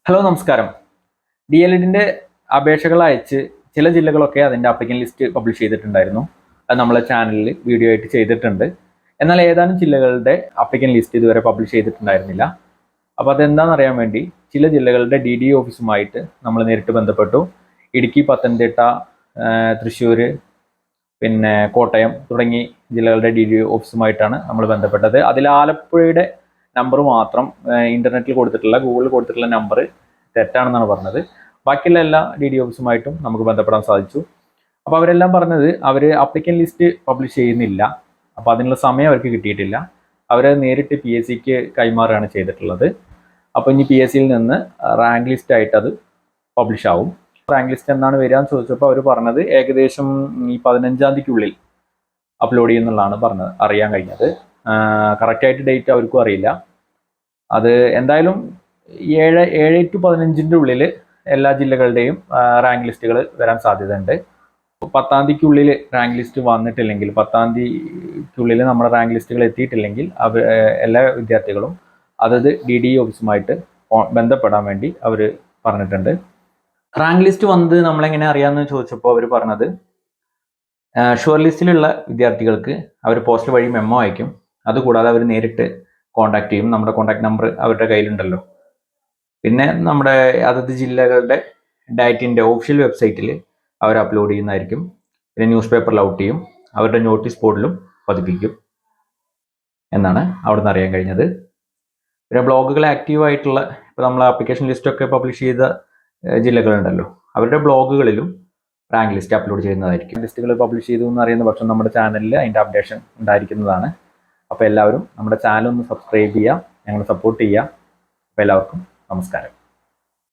Hello നമസ്കാരം. DLEDന്റെ അപേക്ഷകൾ അയച്ച് ചില ജില്ലകളൊക്കെ അതിൻ്റെ അപ്ലിക്കൻ ലിസ്റ്റ് പബ്ലിഷ് ചെയ്തിട്ടുണ്ടായിരുന്നു. അത് നമ്മളെ ചാനലിൽ വീഡിയോ ആയിട്ട് ചെയ്തിട്ടുണ്ട്. എന്നാൽ ഏതാനും ജില്ലകളുടെ അപ്ലിക്കൻ ലിസ്റ്റ് ഇതുവരെ പബ്ലിഷ് ചെയ്തിട്ടുണ്ടായിരുന്നില്ല. അപ്പോൾ അതെന്താണെന്ന് അറിയാൻ വേണ്ടി ചില ജില്ലകളുടെ DDE ഓഫീസുമായിട്ട് നമ്മൾ നേരിട്ട് ബന്ധപ്പെട്ടു. ഇടുക്കി, പത്തനംതിട്ട, തൃശ്ശൂർ, പിന്നെ കോട്ടയം തുടങ്ങി ജില്ലകളുടെ DDE ഓഫീസുമായിട്ടാണ് നമ്മൾ ബന്ധപ്പെട്ടത്. അതിൽ ആലപ്പുഴയുടെ നമ്പർ മാത്രം ഇന്റർനെറ്റിൽ കൊടുത്തിട്ടുള്ള ഗൂഗിളിൽ കൊടുത്തിട്ടുള്ള നമ്പർ തെറ്റാണെന്നാണ് പറഞ്ഞത്. ബാക്കിയുള്ള എല്ലാ DDE ഓഫീസുമായിട്ടും നമുക്ക് ബന്ധപ്പെടാൻ സാധിച്ചു. അപ്പോൾ അവരെല്ലാം പറഞ്ഞത് അവർ അപ്ലിക്കൻ ലിസ്റ്റ് പബ്ലിഷ് ചെയ്യുന്നില്ല, അപ്പോൾ അതിനുള്ള സമയം അവർക്ക് കിട്ടിയിട്ടില്ല. അവർ നേരിട്ട് PSCക്ക് കൈമാറുകയാണ് ചെയ്തിട്ടുള്ളത്. അപ്പോൾ ഇനി PSCയിൽ നിന്ന് റാങ്ക് ലിസ്റ്റ് ആയിട്ട് അത് പബ്ലിഷ് ആവും. റാങ്ക് ലിസ്റ്റ് എന്നാണ് വരിക എന്ന് ചോദിച്ചപ്പോൾ അവർ പറഞ്ഞത് ഏകദേശം ഈ 15-ാം തീയതിക്കുള്ളിൽ അപ്ലോഡ് ചെയ്യുന്നുള്ളതാണ് അറിയാൻ കഴിഞ്ഞത്. കറക്റ്റായിട്ട് ഡേറ്റ് അവർക്കും അറിയില്ല. അത് എന്തായാലും 7 to 15 ഉള്ളിൽ എല്ലാ ജില്ലകളുടെയും റാങ്ക് ലിസ്റ്റുകൾ വരാൻ സാധ്യതയുണ്ട്. 10-ാം തീയതിക്കുള്ളിൽ റാങ്ക് ലിസ്റ്റ് വന്നിട്ടില്ലെങ്കിൽ, 10-ാം തീയതിക്കുള്ളിൽ നമ്മുടെ റാങ്ക് ലിസ്റ്റുകൾ എത്തിയിട്ടില്ലെങ്കിൽ എല്ലാ വിദ്യാർത്ഥികളും അതത് DDE ഓഫീസുമായിട്ട് ബന്ധപ്പെടാൻ വേണ്ടി അവർ പറഞ്ഞിട്ടുണ്ട്. റാങ്ക് ലിസ്റ്റ് വന്നത് നമ്മളെങ്ങനെ അറിയാമെന്ന് ചോദിച്ചപ്പോൾ അവർ പറഞ്ഞത് ഷുവർ ലിസ്റ്റിലുള്ള വിദ്യാർത്ഥികൾക്ക് അവർ പോസ്റ്റ് വഴി മെമ്മോ അയക്കും. അതുകൂടാതെ അവർ നേരിട്ട് കോൺടാക്ട് ചെയ്യും. നമ്മുടെ കോൺടാക്ട് നമ്പർ അവരുടെ കയ്യിലുണ്ടല്ലോ. പിന്നെ നമ്മുടെ അതത് ജില്ലകളുടെ ഡയറ്റിൻ്റെ ഒഫീഷ്യൽ വെബ്സൈറ്റിൽ അവർ അപ്ലോഡ് ചെയ്യുന്നതായിരിക്കും. പിന്നെ ന്യൂസ് പേപ്പറിൽ ഔട്ട് ചെയ്യും, അവരുടെ നോട്ടീസ് ബോർഡിലും പതിപ്പിക്കും എന്നാണ് അവിടെ നിന്ന് അറിയാൻ കഴിഞ്ഞത്. പിന്നെ ബ്ലോഗുകൾ ആക്റ്റീവായിട്ടുള്ള, ഇപ്പോൾ നമ്മൾ ആപ്ലിക്കേഷൻ ലിസ്റ്റൊക്കെ പബ്ലിഷ് ചെയ്ത ജില്ലകളുണ്ടല്ലോ, അവരുടെ ബ്ലോഗുകളിലും റാങ്ക് ലിസ്റ്റ് അപ്ലോഡ് ചെയ്യുന്നതായിരിക്കും. ലിസ്റ്റുകൾ പബ്ലിഷ് ചെയ്തു എന്ന് അറിയുന്ന പക്ഷം നമ്മുടെ ചാനലിൽ അതിൻ്റെ അപ്ഡേഷൻ ഉണ്ടായിരിക്കുന്നതാണ്. അപ്പോൾ എല്ലാവരും നമ്മുടെ ചാനൽ ഒന്ന് സബ്സ്ക്രൈബ് ചെയ്യുക, ഞങ്ങളെ സപ്പോർട്ട് ചെയ്യുക. അപ്പോൾ എല്ലാവർക്കും നമസ്കാരം.